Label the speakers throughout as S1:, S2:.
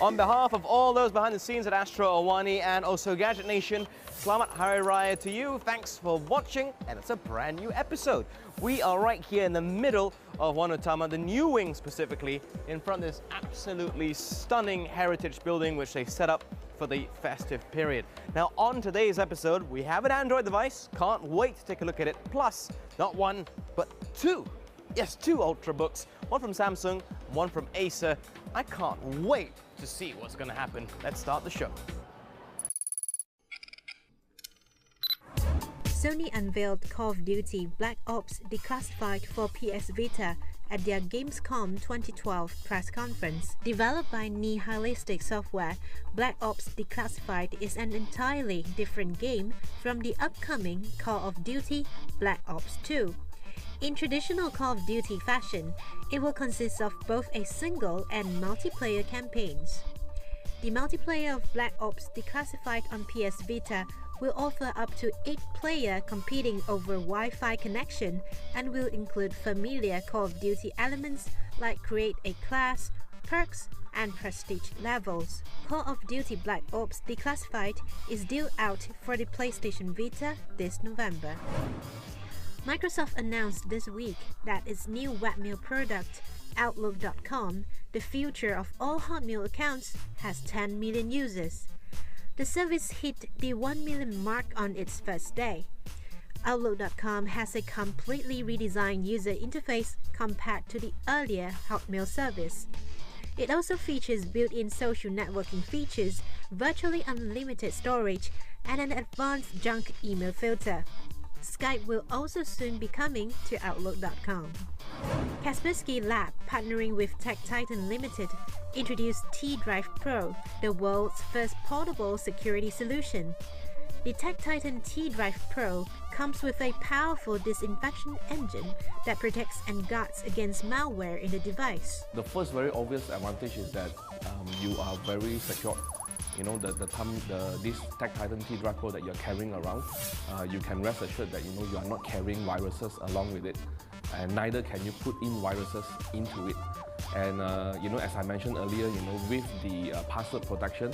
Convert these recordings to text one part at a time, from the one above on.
S1: On behalf of all those behind the scenes at Astro Awani and also Gadget Nation, Selamat Hari Raya to you. Thanks for watching, and it's a brand new episode. We are right here in the middle of Wanutama, the new wing specifically, in front of this absolutely stunning heritage building which they set up for the festive period. Now on today's episode, we have an Android device. Can't wait to take a look at it. Plus, not one, but two. Yes, two Ultrabooks. One from Samsung, one from Acer. I can't wait to see what's going to happen. Let's start the show.
S2: Sony unveiled Call of Duty Black Ops Declassified for PS Vita at their Gamescom 2012 press conference. Developed by Nihilistic Software, Black Ops Declassified is an entirely different game from the upcoming Call of Duty Black Ops 2. In traditional Call of Duty fashion, it will consist of both a single and multiplayer campaigns. The multiplayer of Black Ops Declassified on PS Vita will offer up to 8 players competing over Wi-Fi connection and will include familiar Call of Duty elements like create a class, perks, and prestige levels. Call of Duty Black Ops Declassified is due out for the PlayStation Vita this November. Microsoft announced this week that its new webmail product, Outlook.com, the future of all Hotmail accounts, has 10 million users. The service hit the 1 million mark on its first day. Outlook.com has a completely redesigned user interface compared to the earlier Hotmail service. It also features built-in social networking features, virtually unlimited storage, and an advanced junk email filter. Skype will also soon be coming to Outlook.com. Kaspersky Lab, partnering with Tech Titan Limited, introduced T-Drive Pro, the world's first portable security solution. The Tech Titan T-Drive Pro comes with a powerful disinfection engine that protects and guards against malware in the device.
S3: The first very obvious advantage is that you are very secure. You know, this Tech Titan T-Drive Pro that you're carrying around, you can rest assured that you are not carrying viruses along with it, and neither can you put in viruses into it. And as I mentioned earlier, with the password protection,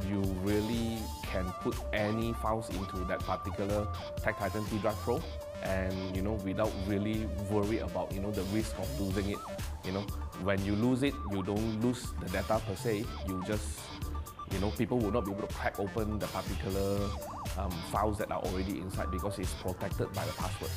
S3: you really can put any files into that particular Tech Titan T-Drive Pro, and without really worry about the risk of losing it. When you lose it, you don't lose the data per se. You just people will not be able to crack open the particular files that are already inside because it's protected by the password.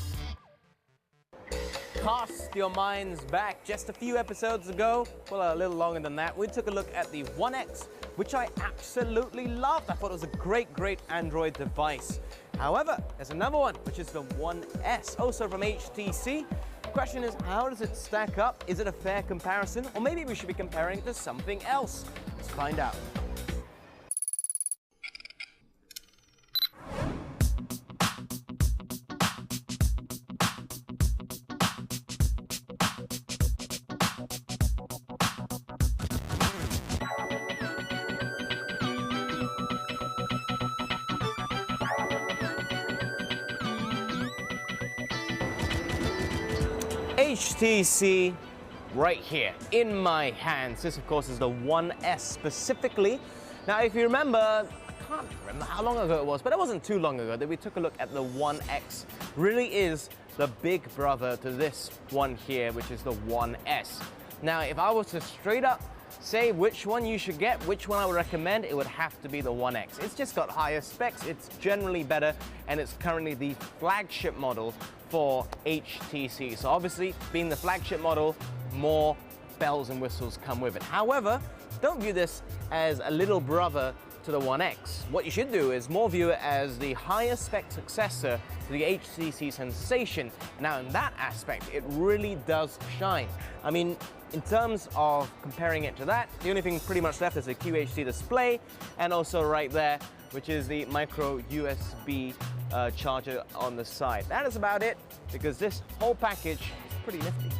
S1: Cast your minds back just a few episodes ago, well, a little longer than that. We took a look at the One X, which I absolutely loved. I thought it was a great Android device. However, there's another one, which is the One S, also from HTC. The question is, how does it stack up? Is it a fair comparison? Or maybe we should be comparing it to something else? Let's find out. HTC right here in my hands. This of course is the One S specifically. Now if you remember, I can't remember how long ago it was, but it wasn't too long ago that we took a look at the One X. Really is the big brother to this one here, which is the One S. Now if I was to straight up say which one you should get, which one I would recommend, it would have to be the One X. It's just got higher specs, it's generally better, and it's currently the flagship model for HTC. So obviously, being the flagship model, more bells and whistles come with it. However, don't view this as a little brother to the One X. What you should do is more view it as the higher spec successor to the HTC Sensation. Now in that aspect, it really does shine. I mean, in terms of comparing it to that, the only thing pretty much left is a QHD display, and also right there, which is the micro USB charger on the side. That is about it, because this whole package is pretty nifty.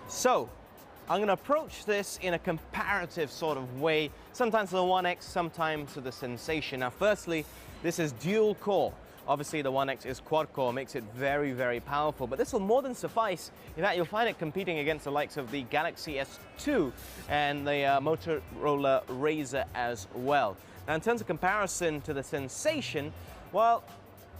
S1: So, I'm going to approach this in a comparative sort of way, sometimes to the One X, sometimes to the Sensation. Now, firstly, this is dual core. Obviously, the One X is quad core, makes it very, very powerful, but this will more than suffice. In fact, you'll find it competing against the likes of the Galaxy S2 and the Motorola Razr as well. Now, in terms of comparison to the Sensation, well,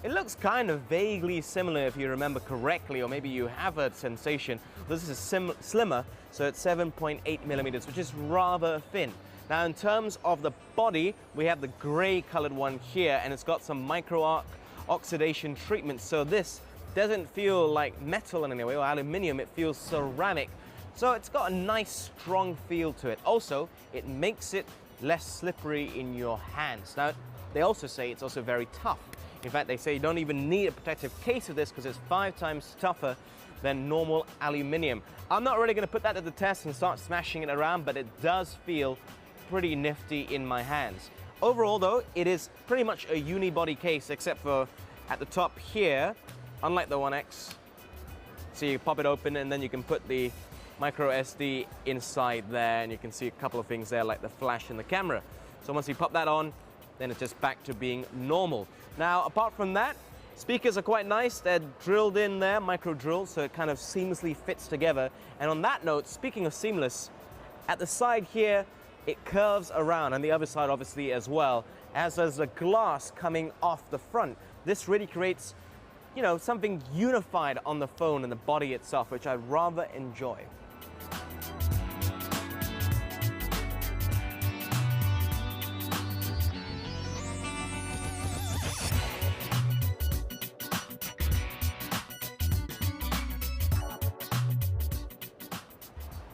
S1: it looks kind of vaguely similar if you remember correctly, or maybe you have a Sensation. This is slimmer, so it's 7.8 millimeters, which is rather thin. Now, in terms of the body, we have the gray colored one here, and it's got some micro oxidation treatment, so this doesn't feel like metal in any way or aluminium, it feels ceramic. So it's got a nice strong feel to it. Also, it makes it less slippery in your hands. Now, they also say it's also very tough. In fact, they say you don't even need a protective case of this because it's 5 times tougher than normal aluminium. I'm not really going to put that to the test and start smashing it around, but it does feel pretty nifty in my hands. Overall though, it is pretty much a unibody case except for at the top here, unlike the One X. So you pop it open and then you can put the micro SD inside there, and you can see a couple of things there like the flash in the camera. So once you pop that on, then it's just back to being normal. Now, apart from that, speakers are quite nice. They're drilled in there, micro drills, so it kind of seamlessly fits together. And on that note, speaking of seamless, at the side here, it curves around, and the other side obviously as well, as there's a glass coming off the front. This really creates, you know, something unified on the phone and the body itself, which I rather enjoy.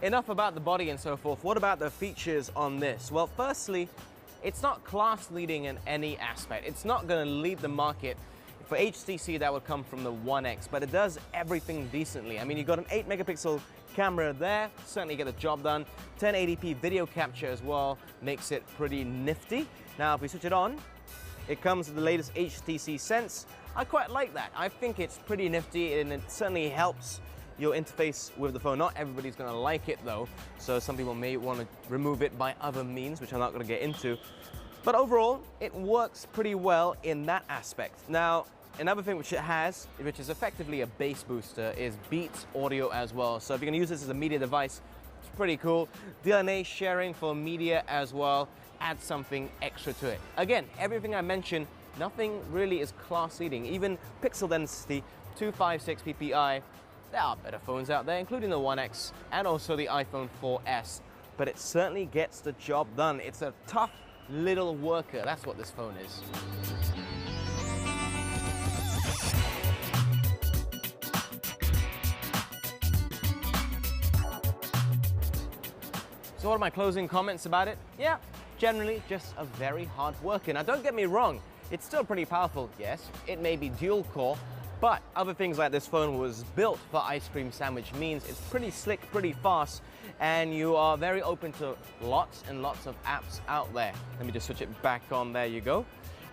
S1: Enough about the body and so forth. What about the features on this? Well, firstly, it's not class leading in any aspect. It's not going to lead the market. For HTC, that would come from the One X, but it does everything decently. I mean, you've got an 8 megapixel camera there, certainly get the job done. 1080p video capture as well, makes it pretty nifty. Now, if we switch it on, it comes with the latest HTC Sense. I quite like that. I think it's pretty nifty, and it certainly helps your interface with the phone. Not everybody's going to like it though, so some people may want to remove it by other means, which I'm not going to get into. But overall, it works pretty well in that aspect. Now, another thing which it has, which is effectively a bass booster, is Beats audio as well. So if you're going to use this as a media device, it's pretty cool. DNA sharing for media as well, add something extra to it. Again, everything I mentioned, nothing really is class leading. Even pixel density, 256 ppi. There are better phones out there, including the One X and also the iPhone 4S, but it certainly gets the job done. It's a tough little worker. That's what this phone is. So what are my closing comments about it? Yeah, generally just a very hard worker. Now don't get me wrong, it's still pretty powerful. Yes, it may be dual core, but other things like this phone was built for ice cream sandwich means it's pretty slick, pretty fast, and you are very open to lots and lots of apps out there. Let me just switch it back on, there you go.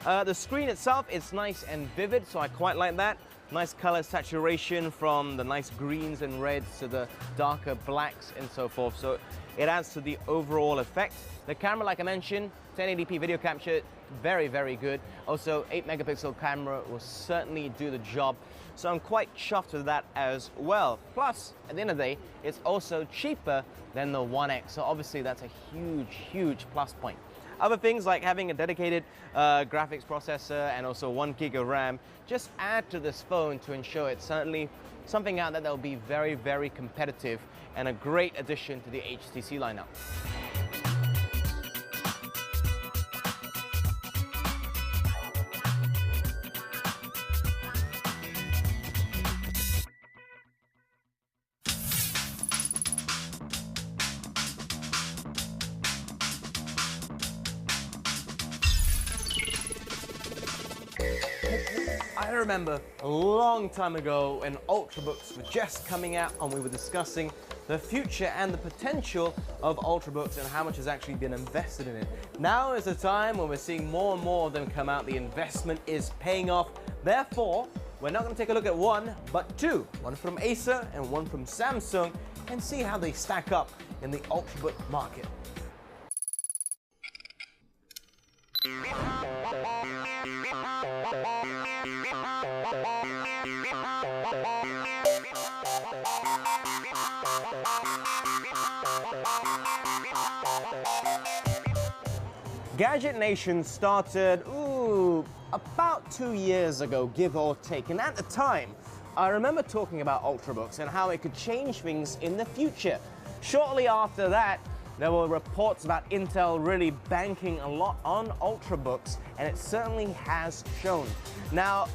S1: The screen itself is nice and vivid, so I quite like that. Nice color saturation from the nice greens and reds to the darker blacks and so forth, so it adds to the overall effect. The camera, like I mentioned, 1080p video capture, very, very good. Also, 8 megapixel camera will certainly do the job. So I'm quite chuffed with that as well. Plus, at the end of the day, it's also cheaper than the One X. So obviously that's a huge, huge plus point. Other things like having a dedicated graphics processor and also 1 gig of RAM just add to this phone to ensure it's certainly something out there that will be very, very competitive and a great addition to the HTC lineup. I remember a long time ago when Ultrabooks were just coming out and we were discussing the future and the potential of Ultrabooks and how much has actually been invested in it. Now is the time when we're seeing more and more of them come out. The investment is paying off. Therefore, we're not going to take a look at one, but two. One from Acer and one from Samsung, and see how they stack up in the Ultrabook market. Gadget Nation started, about 2 years ago, give or take. And at the time, I remember talking about Ultrabooks and how it could change things in the future. Shortly after that, there were reports about Intel really banking a lot on Ultrabooks, and it certainly has shown. Now,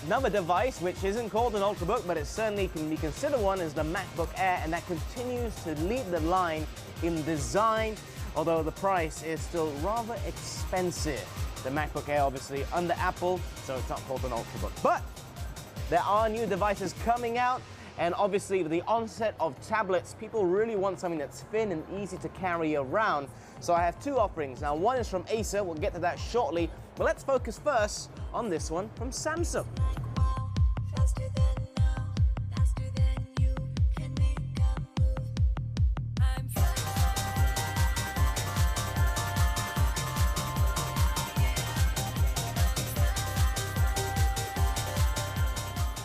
S1: another device which isn't called an Ultrabook, but it certainly can be considered one, is the MacBook Air, and that continues to lead the line in design, although the price is still rather expensive. The MacBook Air obviously under Apple, so it's not called an Ultrabook. But there are new devices coming out, and obviously with the onset of tablets, people really want something that's thin and easy to carry around. So I have two offerings. Now, one is from Acer, we'll get to that shortly, but let's focus first on this one from Samsung.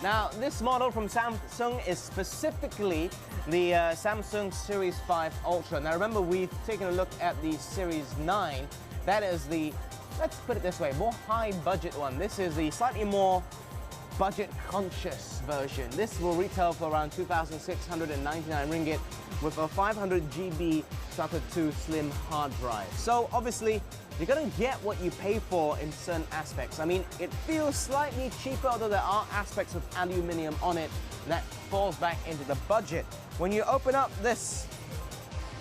S1: Now, this model from Samsung is specifically the Samsung Series 5 Ultra. Now, remember, we've taken a look at the Series 9. That is the, let's put it this way, more high-budget one. This is the slightly more budget-conscious version. This will retail for around 2,699 ringgit with a 500 GB SATA 2 slim hard drive. So, obviously, you're going to get what you pay for in certain aspects. I mean, it feels slightly cheaper, although there are aspects of aluminium on it that falls back into the budget. When you open up this,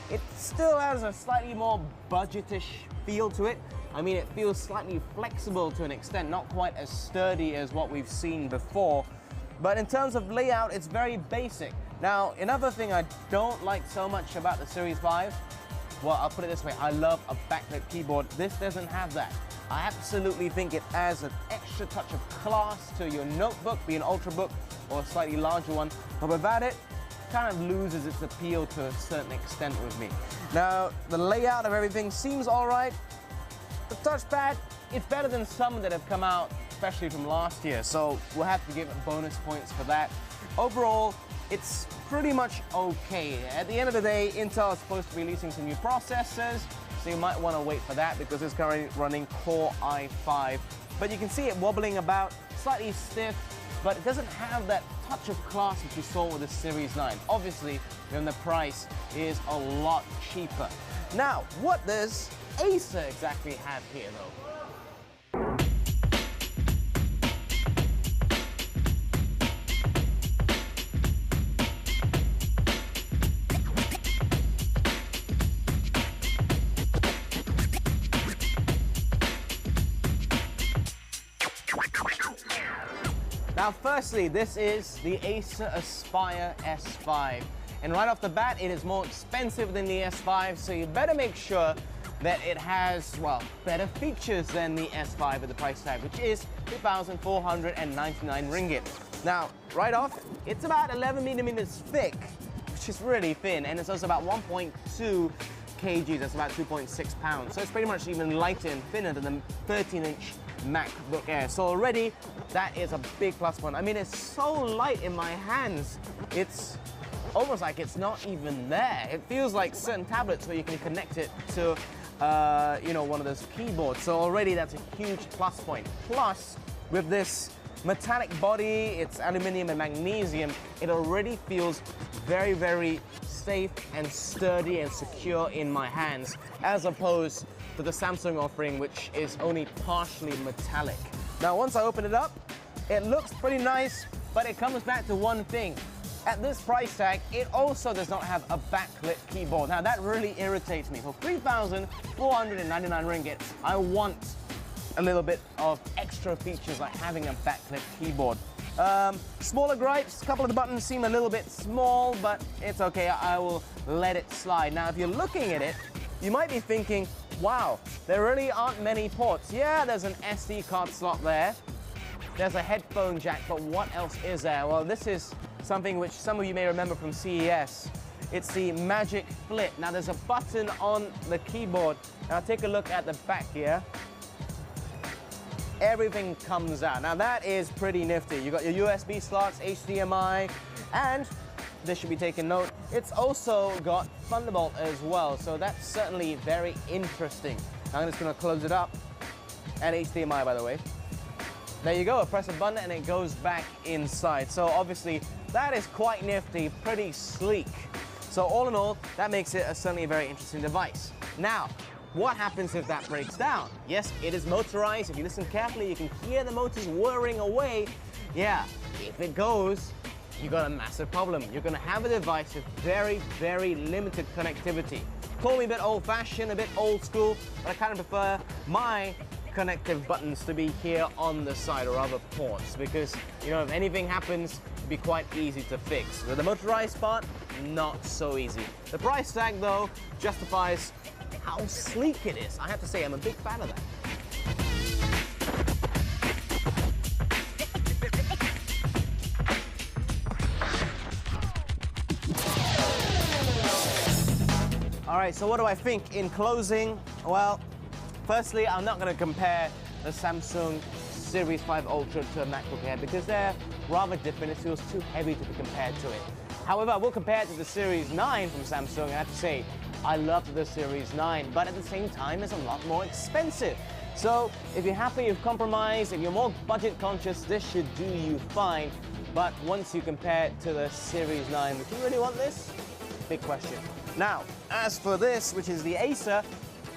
S1: it still has a slightly more budgetish feel to it. I mean, it feels slightly flexible to an extent, not quite as sturdy as what we've seen before. But in terms of layout, it's very basic. Now, another thing I don't like so much about the Series 5, well, I'll put it this way, I love a backlit keyboard. This doesn't have that. I absolutely think it adds an extra touch of class to your notebook, be an Ultrabook or a slightly larger one. But without it, it kind of loses its appeal to a certain extent with me. Now, the layout of everything seems all right. The touchpad, it's better than some that have come out, especially from last year. So we'll have to give it bonus points for that. Overall, it's pretty much okay. At the end of the day, Intel is supposed to be releasing some new processors, so you might want to wait for that because it's currently running Core i5. But you can see it wobbling about, slightly stiff, but it doesn't have that touch of class which you saw with the Series 9. Obviously, then the price is a lot cheaper. Now, what does Acer exactly have here though? Now, firstly, this is the Acer Aspire S5. And right off the bat, it is more expensive than the S5, so you better make sure that it has, well, better features than the S5 at the price tag, which is 2,499 ringgit. Now, right off, it's about 11 millimeters thick, which is really thin, and it's also about 1.2 kg, that's about 2.6 pounds. So it's pretty much even lighter and thinner than the 13-inch MacBook Air. So already, that is a big plus point. I mean, it's so light in my hands, it's almost like it's not even there. It feels like certain tablets where you can connect it to, one of those keyboards. So already that's a huge plus point. Plus, with this metallic body, it's aluminium and magnesium, it already feels very, very safe and sturdy and secure in my hands, as opposed to the Samsung offering, which is only partially metallic. Now, once I open it up, it looks pretty nice, but it comes back to one thing. At this price tag, it also does not have a backlit keyboard. Now, that really irritates me. For 3,499 ringgit, I want a little bit of extra features like having a backlit keyboard. Smaller gripes, a couple of the buttons seem a little bit small, but it's okay, I will let it slide. Now, if you're looking at it, you might be thinking, wow, there really aren't many ports. Yeah, there's an SD card slot there. There's a headphone jack, but what else is there? Well, this is something which some of you may remember from CES. It's the magic flip. Now there's a button on the keyboard. Now take a look at the back here. Everything comes out. Now that is pretty nifty. You got your USB slots, HDMI, and this should be taken note, it's also got Thunderbolt as well. So that's certainly very interesting. Now I'm just gonna close it up. And HDMI, by the way. There you go, press a button and it goes back inside. So obviously that is quite nifty, pretty sleek. So all in all, that makes it certainly a very interesting device. Now, what happens if that breaks down? Yes, it is motorized. If you listen carefully, you can hear the motors whirring away. Yeah, if it goes, you got a massive problem. You're gonna have a device with very, very limited connectivity. Call me a bit old-fashioned, a bit old school, but I kind of prefer my connective buttons to be here on the side, or other ports, because, you know, if anything happens, it'd be quite easy to fix. With the motorized part, not so easy. The price tag, though, justifies how sleek it is. I have to say, I'm a big fan of that. All right, so what do I think? In closing, well, firstly, I'm not going to compare the Samsung Series 5 Ultra to a MacBook Air because they're rather different. It feels too heavy to be compared to it. However, I will compare it to the Series 9 from Samsung, and I have to say, I loved the Series 9, but at the same time, it's a lot more expensive. So if you're happy with compromise, if you're more budget conscious, this should do you fine. But once you compare it to the Series 9, would you really want this? Big question. Now, as for this, which is the Acer,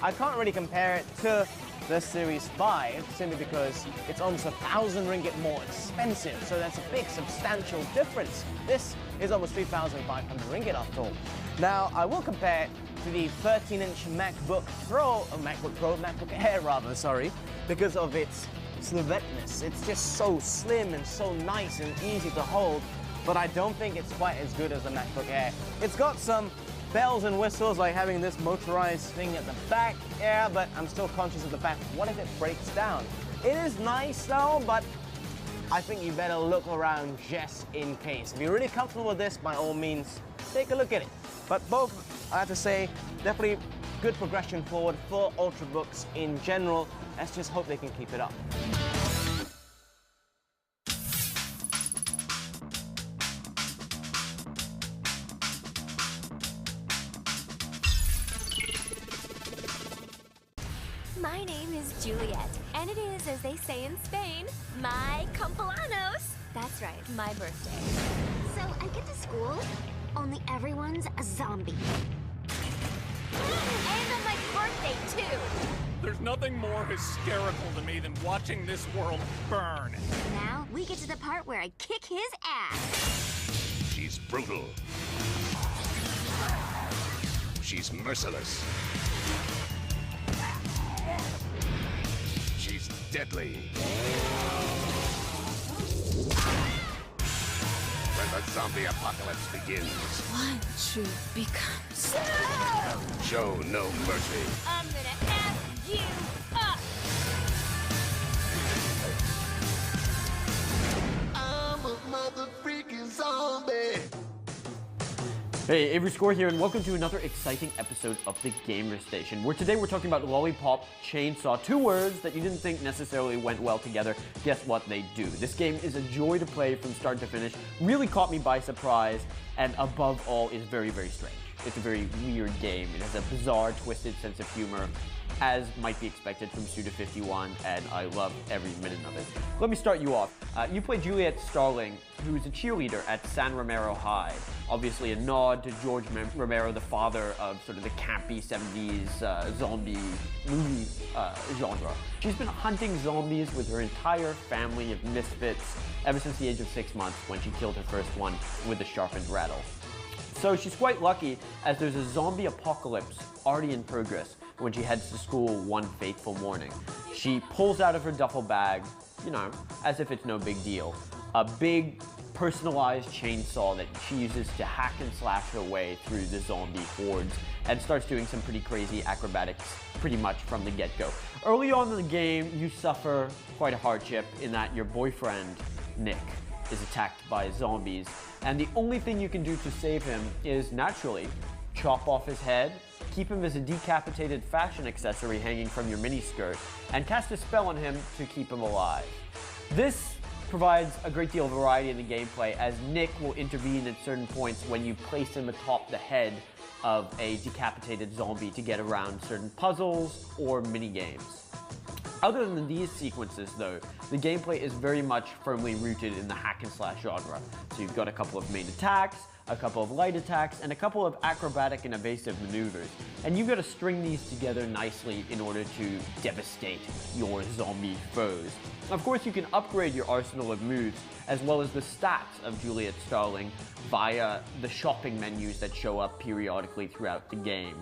S1: I can't really compare it to the Series 5 simply because it's almost 1,000 ringgit more expensive. So that's a big, substantial difference. This is almost 3,500 ringgit after all. Now, I will compare it to the 13-inch MacBook Air rather, sorry, because of its sleekness. It's just so slim and so nice and easy to hold, but I don't think it's quite as good as the MacBook Air. It's got some bells and whistles, like having this motorized thing at the back, yeah, but I'm still conscious of the fact, what if it breaks down? It is nice though, but I think you better look around just in case. If you're really comfortable with this, by all means, take a look at it. But both, I have to say, definitely good progression forward for Ultrabooks in general. Let's just hope they can keep it up.
S4: My name is Juliet, and it is, as they say in Spain, my cumpleaños. That's right, my birthday.
S5: So I get to school, only everyone's a zombie.
S4: And on my birthday, too.
S6: There's nothing more hysterical to me than watching this world burn.
S5: Now we get to the part where I kick his ass.
S7: She's brutal. She's merciless. She's deadly. When the zombie apocalypse begins,
S4: One truth becomes.
S7: show no mercy.
S4: I'm gonna F you up.
S7: I'm a mother freaking zombie.
S8: Hey, Avery Score here, and welcome to another exciting episode of the Gamer Station, where today we're talking about Lollipop Chainsaw. Two words that you didn't think necessarily went well together. Guess what they do? This game is a joy to play from start to finish, really caught me by surprise, and above all is very, very strange. It's a very weird game. It has a bizarre, twisted sense of humor, as might be expected from Suda51, and I love every minute of it. Let me start you off. You play Juliet Starling, who's a cheerleader at San Romero High. Obviously a nod to George Romero, the father of sort of the campy 70s zombie movie genre. She's been hunting zombies with her entire family of misfits ever since the age of 6 months, when she killed her first one with a sharpened rattle. So she's quite lucky, as there's a zombie apocalypse already in progress when she heads to school one fateful morning. She pulls out of her duffel bag, you know, as if it's no big deal, a big personalized chainsaw that she uses to hack and slash her way through the zombie hordes, and starts doing some pretty crazy acrobatics pretty much from the get-go. Early on in the game, you suffer quite a hardship in that your boyfriend, Nick, is attacked by zombies, and the only thing you can do to save him is, naturally, chop off his head, keep him as a decapitated fashion accessory hanging from your miniskirt, and cast a spell on him to keep him alive. This provides a great deal of variety in the gameplay, as Nick will intervene at certain points when you place him atop the head of a decapitated zombie to get around certain puzzles or mini-games. Other than these sequences, though, the gameplay is very much firmly rooted in the hack-and-slash genre. So you've got a couple of main attacks, a couple of light attacks, and a couple of acrobatic and evasive maneuvers. And you've got to string these together nicely in order to devastate your zombie foes. Of course, you can upgrade your arsenal of moves, as well as the stats of Juliet Starling, via the shopping menus that show up periodically throughout the game,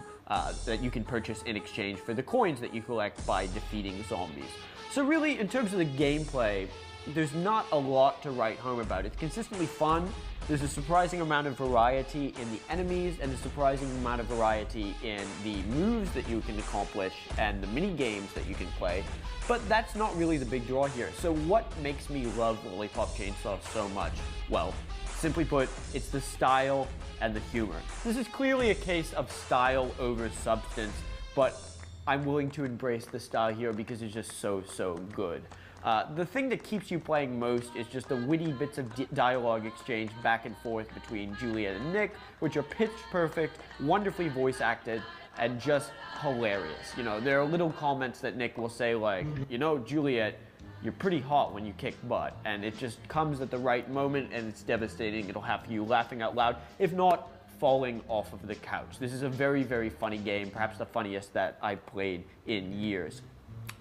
S8: that you can purchase in exchange for the coins that you collect by defeating zombies. So really, in terms of the gameplay, there's not a lot to write home about. It's consistently fun. There's a surprising amount of variety in the enemies and a surprising amount of variety in the moves that you can accomplish and the mini games that you can play. But that's not really the big draw here. So what makes me love Lollipop Chainsaw so much? Well, simply put, it's the style and the humor. This is clearly a case of style over substance, but I'm willing to embrace the style here because it's just so good. The thing that keeps you playing most is just the witty bits of dialogue exchange back and forth between Juliet and Nick, which are pitch perfect, wonderfully voice acted, and just hilarious. You know, there are little comments that Nick will say like, you know, Juliet, you're pretty hot when you kick butt, and it just comes at the right moment and it's devastating. It'll have you laughing out loud, if not falling off of the couch. This is a very funny game, perhaps the funniest that I've played in years.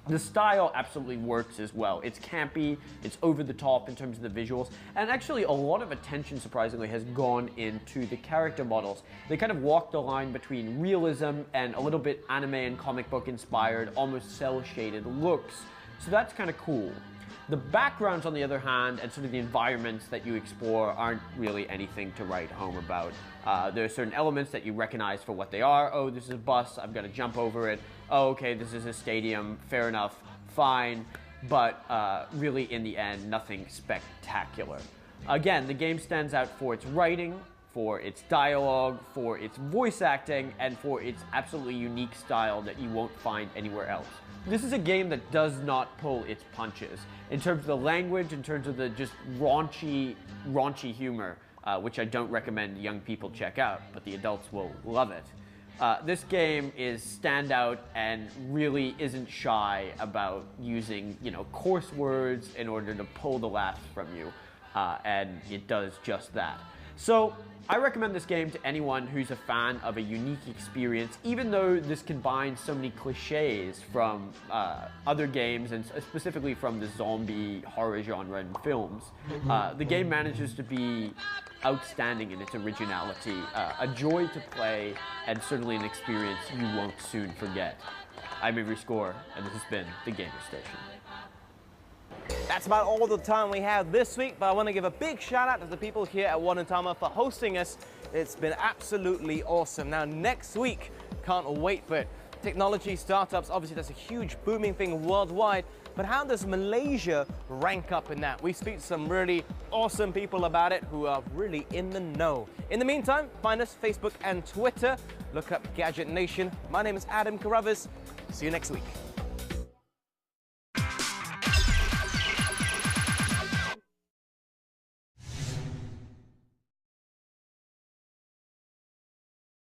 S8: The style absolutely works as well. It's campy, it's over the top in terms of the visuals, and actually a lot of attention, surprisingly, has gone into the character models. They kind of walk the line between realism and a little bit anime and comic book inspired, almost cel-shaded looks. So that's kind of cool. The backgrounds, on the other hand, and sort of the environments that you explore aren't really anything to write home about. There are certain elements that you recognize for what they are. Oh, this is a bus, I've got to jump over it. Oh, okay, this is a stadium, fair enough, fine. But really, in the end, nothing spectacular. Again, the game stands out for its writing, for its dialogue, for its voice acting, and for its absolutely unique style that you won't find anywhere else. This is a game that does not pull its punches. In terms of the language, in terms of the just raunchy humor, which I don't recommend young people check out, but the adults will love it. This game is standout and really isn't shy about using, you know, coarse words in order to pull the laughs from you, and it does just that. So I recommend this game to anyone who's a fan of a unique experience, even though this combines so many cliches from other games, and specifically from the zombie horror genre in films. The game manages to be outstanding in its originality, a joy to play, and certainly an experience you won't soon forget. I'm Avery Score, and this has been The Gamer Station.
S1: That's about all the time we have this week, but I want to give a big shout out to the people here at Wonatama for hosting us. It's been absolutely awesome. Now next week, can't wait for it. Technology, startups, obviously that's a huge booming thing worldwide, but how does Malaysia rank up in that? We speak to some really awesome people about it who are really in the know. In the meantime, find us Facebook and Twitter. Look up Gadget Nation. My name is Adam Carruthers. See you next week.